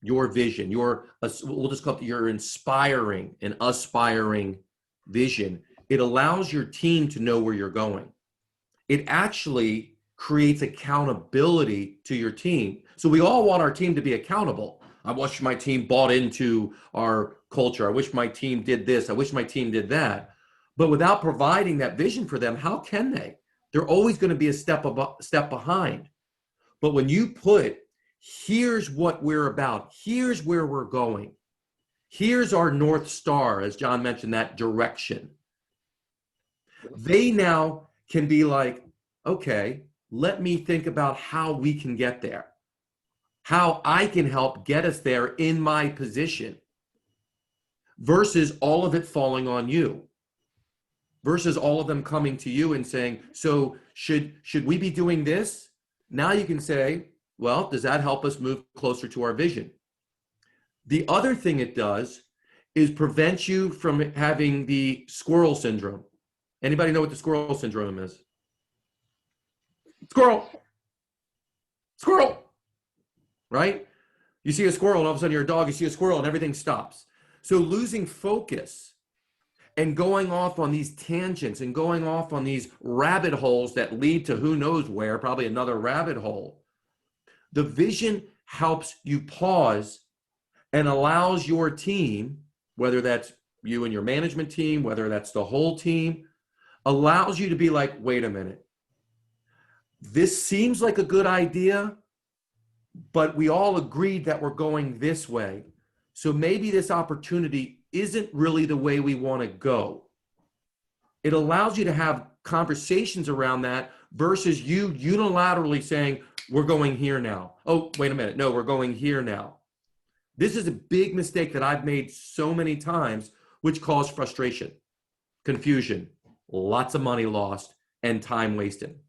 your vision, we'll just call it your inspiring and aspiring vision, it allows your team to know where you're going. It actually creates accountability to your team. So we all want our team to be accountable. I wish my team bought into our culture. I wish my team did this. I wish my team did that. But without providing that vision for them, how can they? They're always going to be a step behind. But when you put, here's what we're about, here's where we're going, here's our North Star, as John mentioned, that direction, they now can be like, okay, let me think about how we can get there, how I can help get us there in my position, versus all of it falling on you, versus all of them coming to you and saying, so should we be doing this? Now you can say, well, does that help us move closer to our vision? The other thing it does is prevent you from having the squirrel syndrome. Anybody know what the squirrel syndrome is? Squirrel, squirrel, right? You see a squirrel and all of a sudden you're a dog, you see a squirrel and everything stops. So losing focus and going off on these tangents and going off on these rabbit holes that lead to who knows where, probably another rabbit hole. The vision helps you pause and allows your team, whether that's you and your management team, whether that's the whole team, allows you to be like, wait a minute. This seems like a good idea, but we all agreed that we're going this way. So maybe this opportunity isn't really the way we want to go. It allows you to have conversations around that versus you unilaterally saying, we're going here now. Oh, wait a minute. No, we're going here now. This is a big mistake that I've made so many times, which caused frustration, confusion, lots of money lost, and time wasted.